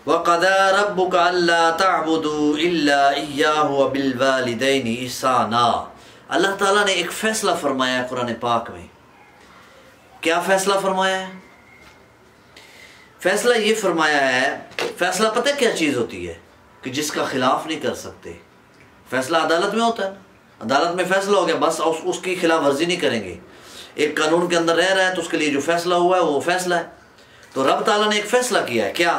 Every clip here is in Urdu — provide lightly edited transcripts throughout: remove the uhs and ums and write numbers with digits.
وَقَضَى رَبُّكَ أَلَّا تَعْبُدُوا إِلَّا إِيَّاهُ وَبِالْوَالِدَيْنِ إِحْسَانًا۔ اللہ تعالیٰ نے ایک فیصلہ فرمایا ہے قرآن پاک میں۔ کیا فیصلہ فرمایا ہے؟ فیصلہ یہ فرمایا ہے، فیصلہ پتہ کیا چیز ہوتی ہے کہ جس کا خلاف نہیں کر سکتے۔ فیصلہ عدالت میں ہوتا ہے نا، عدالت میں فیصلہ ہو گیا، بس اس کی خلاف ورزی نہیں کریں گے۔ ایک قانون کے اندر رہ رہا ہے تو اس کے لیے جو فیصلہ ہوا ہے وہ فیصلہ ہے۔ تو رب تعالیٰ نے ایک فیصلہ کیا ہے، کیا؟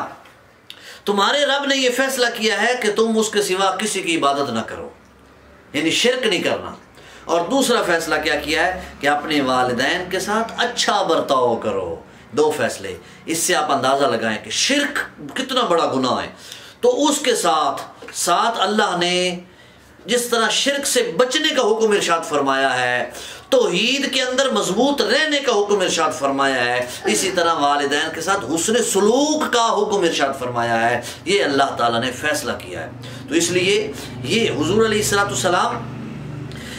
تمہارے رب نے یہ فیصلہ کیا ہے کہ تم اس کے سوا کسی کی عبادت نہ کرو، یعنی شرک نہیں کرنا۔ اور دوسرا فیصلہ کیا ہے کہ اپنے والدین کے ساتھ اچھا برتاؤ کرو۔ دو فیصلے، اس سے آپ اندازہ لگائیں کہ شرک کتنا بڑا گناہ ہے۔ تو اس کے ساتھ اللہ نے جس طرح شرک سے بچنے کا حکم ارشاد فرمایا ہے، توحید کے اندر مضبوط رہنے کا حکم ارشاد فرمایا ہے، اسی طرح والدین کے ساتھ حسن سلوک کا حکم ارشاد فرمایا ہے۔ یہ اللہ تعالیٰ نے فیصلہ کیا ہے۔ تو اس لیے یہ حضور علیہ السلام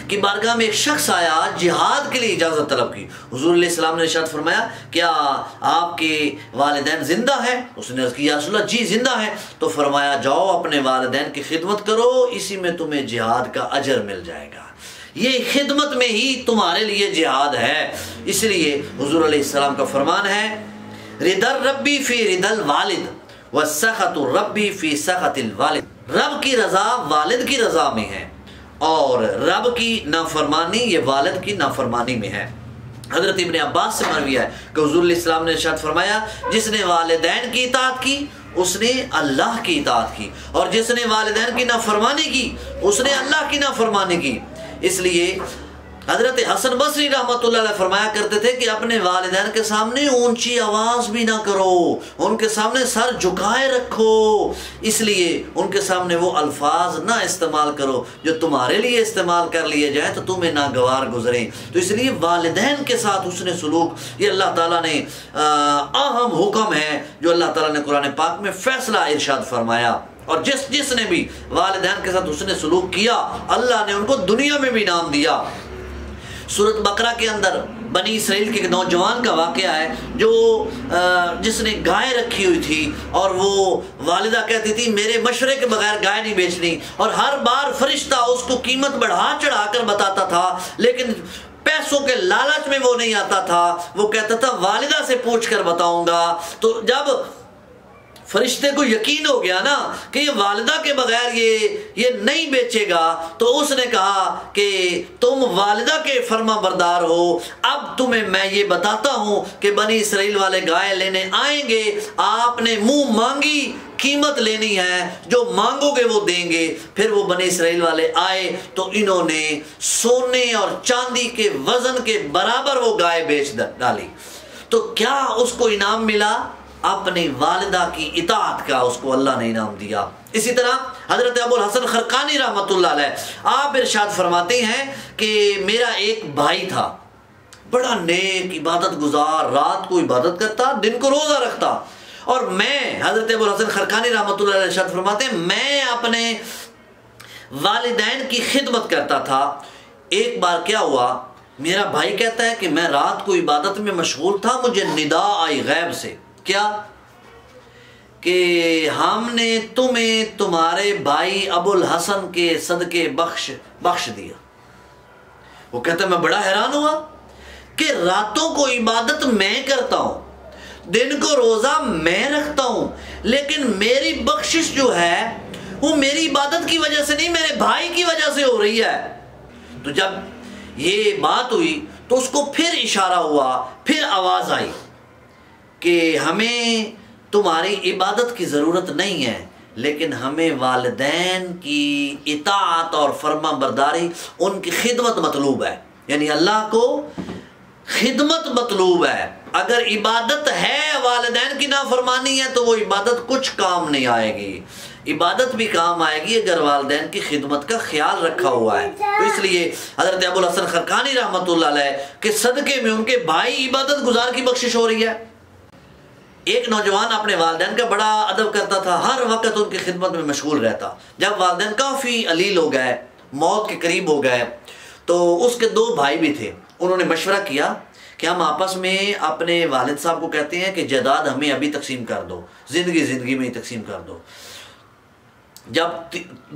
کی بارگاہ میں ایک شخص آیا، جہاد کے لیے اجازت طلب کی۔ حضور علیہ السلام نے ارشاد فرمایا کیا آپ کے والدین زندہ ہیں؟ اس نے عرض کی یا رسول اللہ جی زندہ ہیں۔ تو فرمایا جاؤ اپنے والدین کی خدمت کرو، اسی میں تمہیں جہاد کا اجر مل جائے گا۔ یہ خدمت میں ہی تمہارے لیے جہاد ہے۔ اس لیے حضور علیہ السلام کا فرمان ہے رضا الربی فی رضا الوالد وسخط الربی فی سخط الوالد۔ رب کی رضا والد کی رضا میں ہے اور رب کی نافرمانی یہ والد کی نافرمانی میں ہے۔ حضرت ابن عباس سے مروی ہے کہ حضور علیہ السلام نے ارشاد فرمایا جس نے والدین کی اطاعت کی اس نے اللہ کی اطاعت کی، اور جس نے والدین کی نافرمانی کی اس نے اللہ کی نافرمانی کی۔ اس لیے حضرت حسن بصری رحمۃ اللہ علیہ فرمایا کرتے تھے کہ اپنے والدین کے سامنے اونچی آواز بھی نہ کرو، ان کے سامنے سر جھکائے رکھو، اس لیے ان کے سامنے وہ الفاظ نہ استعمال کرو جو تمہارے لیے استعمال کر لیے جائیں تو تمہیں ناگوار گزریں۔ تو اس لیے والدین کے ساتھ حسن سلوک یہ اللہ تعالیٰ نے اہم حکم ہے جو اللہ تعالیٰ نے قرآن پاک میں فیصلہ ارشاد فرمایا۔ اور جس نے بھی والدین کے ساتھ حسن سلوک کیا اللہ نے ان کو دنیا میں بھی انعام دیا۔ سورۃ بقرہ کے اندر بنی اسرائیل کے ایک نوجوان کا واقعہ ہے جو جس نے گائے رکھی ہوئی تھی اور وہ والدہ کہتی تھی میرے مشورے کے بغیر گائے نہیں بیچنی، اور ہر بار فرشتہ اس کو قیمت بڑھا چڑھا کر بتاتا تھا، لیکن پیسوں کے لالچ میں وہ نہیں آتا تھا، وہ کہتا تھا والدہ سے پوچھ کر بتاؤں گا۔ تو جب فرشتے کو یقین ہو گیا نا کہ یہ والدہ کے بغیر یہ نہیں بیچے گا، تو اس نے کہا کہ تم والدہ کے فرما بردار ہو، اب تمہیں میں یہ بتاتا ہوں کہ بنی اسرائیل والے گائے لینے آئیں گے، آپ نے منہ مانگی قیمت لینی ہے، جو مانگو گے وہ دیں گے۔ پھر وہ بنی اسرائیل والے آئے تو انہوں نے سونے اور چاندی کے وزن کے برابر وہ گائے بیچ ڈالی۔ تو کیا اس کو انعام ملا؟ اپنی والدہ کی اطاعت کا اس کو اللہ نے انعام دیا۔ اسی طرح حضرت ابو الحسن خرقانی رحمۃ اللہ علیہ آپ ارشاد فرماتے ہیں کہ میرا ایک بھائی تھا، بڑا نیک عبادت گزار، رات کو عبادت کرتا، دن کو روزہ رکھتا، اور میں حضرت ابو الحسن خرقانی رحمۃ اللہ علیہ ارشاد فرماتے ہیں میں اپنے والدین کی خدمت کرتا تھا۔ ایک بار کیا ہوا، میرا بھائی کہتا ہے کہ میں رات کو عبادت میں مشغول تھا، مجھے ندا آئی غیب سے، کیا کہ ہم نے تمہیں تمہارے بھائی ابو الحسن کے صدقے بخش دیا۔ وہ کہتا ہے میں بڑا حیران ہوا کہ راتوں کو عبادت میں کرتا ہوں، دن کو روزہ میں رکھتا ہوں، لیکن میری بخشش جو ہے وہ میری عبادت کی وجہ سے نہیں، میرے بھائی کی وجہ سے ہو رہی ہے۔ تو جب یہ بات ہوئی تو اس کو پھر اشارہ ہوا، پھر آواز آئی کہ ہمیں تمہاری عبادت کی ضرورت نہیں ہے، لیکن ہمیں والدین کی اطاعت اور فرما برداری، ان کی خدمت مطلوب ہے۔ یعنی اللہ کو خدمت مطلوب ہے۔ اگر عبادت ہے والدین کی نافرمانی ہے تو وہ عبادت کچھ کام نہیں آئے گی۔ عبادت بھی کام آئے گی اگر والدین کی خدمت کا خیال رکھا ہوا ہے۔ تو اس لیے حضرت ابو الحسن خرقانی رحمۃ اللہ علیہ کے صدقے میں ان کے بھائی عبادت گزار کی بخشش ہو رہی ہے۔ ایک نوجوان اپنے والدین کا بڑا ادب کرتا تھا، ہر وقت ان کی خدمت میں مشغول رہتا۔ جب والدین کافی علیل ہو گئے، موت کے قریب ہو گئے، تو اس کے دو بھائی بھی تھے، انہوں نے مشورہ کیا کہ ہم آپس میں اپنے والد صاحب کو کہتے ہیں کہ جائیداد ہمیں ابھی تقسیم کر دو، زندگی میں ہی تقسیم کر دو۔ جب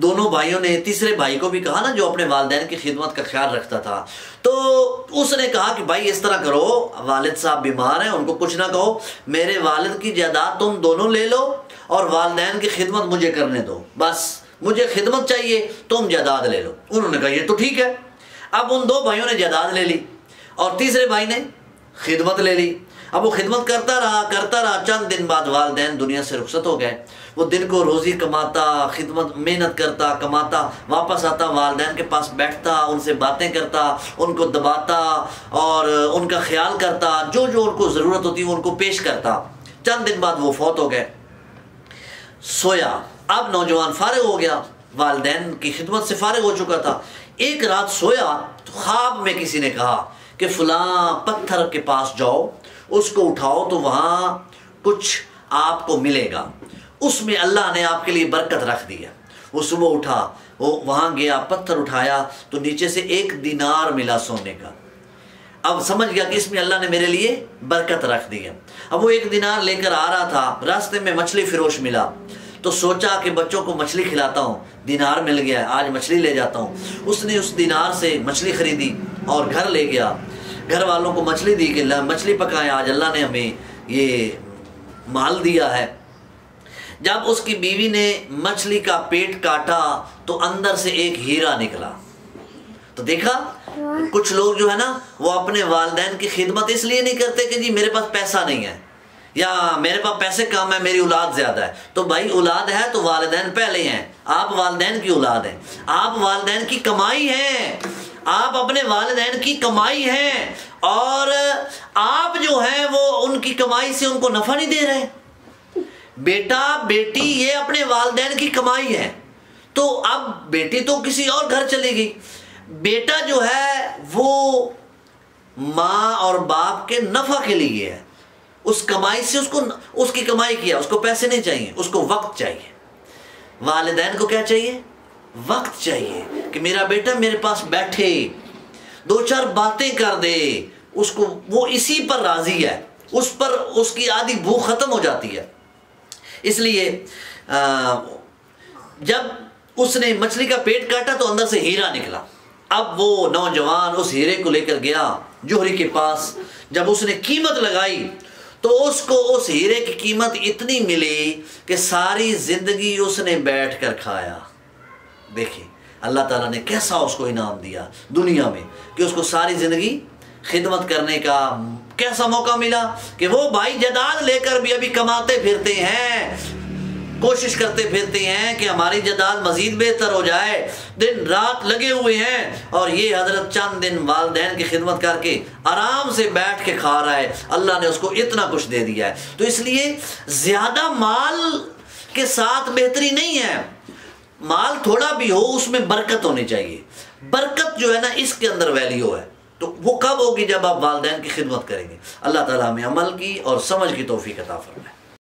دونوں بھائیوں نے تیسرے بھائی کو بھی کہا نا، جو اپنے والدین کی خدمت کا خیال رکھتا تھا، تو اس نے کہا کہ بھائی اس طرح کرو، والد صاحب بیمار ہیں، ان کو کچھ نہ کہو، میرے والد کی جائیداد تم دونوں لے لو اور والدین کی خدمت مجھے کرنے دو، بس مجھے خدمت چاہیے، تم جائیداد لے لو۔ انہوں نے کہا یہ تو ٹھیک ہے۔ اب ان دو بھائیوں نے جائیداد لے لی اور تیسرے بھائی نے خدمت لے لی۔ اب وہ خدمت کرتا رہا، چند دن بعد والدین دنیا سے رخصت ہو گئے۔ وہ دن کو روزی کماتا، خدمت محنت کرتا، کماتا، واپس آتا، والدین کے پاس بیٹھتا، ان سے باتیں کرتا، ان کو دباتا اور ان کا خیال کرتا، جو ان کو ضرورت ہوتی وہ ان کو پیش کرتا۔ چند دن بعد وہ فوت ہو گئے۔ سویا، اب نوجوان فارغ ہو گیا، والدین کی خدمت سے فارغ ہو چکا تھا۔ ایک رات سویا تو خواب میں کسی نے کہا کہ فلاں پتھر کے پاس جاؤ، اس کو اٹھاؤ تو وہاں کچھ آپ کو ملے گا، اس میں اللہ نے آپ کے لیے برکت رکھ دی ہے۔ وہ صبح اٹھا، وہ وہاں گیا، پتھر اٹھایا تو نیچے سے 1 دینار ملا سونے کا۔ اب سمجھ گیا کہ اس میں اللہ نے میرے لیے برکت رکھ دی ہے۔ اب وہ 1 دینار لے کر آ رہا تھا، راستے میں مچھلی فروش ملا تو سوچا کہ بچوں کو مچھلی کھلاتا ہوں، دینار مل گیا ہے، آج مچھلی لے جاتا ہوں۔ اس نے اس دینار سے مچھلی خریدی اور گھر لے گیا، گھر والوں کو مچھلی دی کہ مچھلی پکائیں، آج اللہ نے ہمیں یہ مال دیا ہے۔ جب اس کی بیوی نے مچھلی کا پیٹ کاٹا تو اندر سے ایک ہیرا نکلا۔ تو دیکھا کچھ لوگ جو ہے نا وہ اپنے والدین کی خدمت اس لیے نہیں کرتے کہ جی میرے پاس پیسہ نہیں ہے یا میرے پاس پیسے کم ہے، میری اولاد زیادہ ہے۔ تو بھائی اولاد ہے تو والدین پہلے ہیں، آپ والدین کی اولاد ہیں، آپ والدین کی کمائی ہیں، آپ اپنے والدین کی کمائی ہیں، اور آپ جو ہیں وہ ان کی کمائی سے ان کو نفع نہیں دے رہے۔ بیٹا بیٹی یہ اپنے والدین کی کمائی ہے، تو اب بیٹی تو کسی اور گھر چلے گی، بیٹا جو ہے وہ ماں اور باپ کے نفع کے لیے ہے، اس کمائی سے اس کی کمائی کیا، اس کو پیسے نہیں چاہیے، اس کو وقت چاہیے۔ والدین کو کیا چاہیے؟ وقت چاہیے کہ میرا بیٹا میرے پاس بیٹھے، 2-4 باتیں کر دے، اس کو وہ اسی پر راضی ہے، اس پر اس کی آدھی بھوک ختم ہو جاتی ہے۔ اس لیے جب اس نے مچھلی کا پیٹ کاٹا تو اندر سے ہیرا نکلا۔ اب وہ نوجوان اس ہیرے کو لے کر گیا جوہری کے پاس، جب اس نے قیمت لگائی تو اس کو اس ہیرے کی قیمت اتنی ملی کہ ساری زندگی اس نے بیٹھ کر کھایا۔ دیکھیں اللہ تعالیٰ نے کیسا اس کو انعام دیا دنیا میں کہ اس کو ساری زندگی خدمت کرنے کا کیسا موقع ملا کہ وہ بھائی جائیداد لے کر بھی ابھی کماتے پھرتے ہیں، کوشش کرتے پھرتے ہیں کہ ہماری جائیداد مزید بہتر ہو جائے، دن رات لگے ہوئے ہیں، اور یہ حضرت چند دن والدین کی خدمت کر کے آرام سے بیٹھ کے کھا رہا ہے، اللہ نے اس کو اتنا کچھ دے دیا ہے۔ تو اس لیے زیادہ مال کے ساتھ بہتری نہیں ہے، مال تھوڑا بھی ہو اس میں برکت ہونی چاہیے۔ برکت جو ہے نا اس کے اندر ویلیو ہے، تو وہ کب ہوگی؟ جب آپ والدین کی خدمت کریں گے۔ اللہ تعالیٰ ہمیں عمل کی اور سمجھ کی توفیق عطا فرمائے۔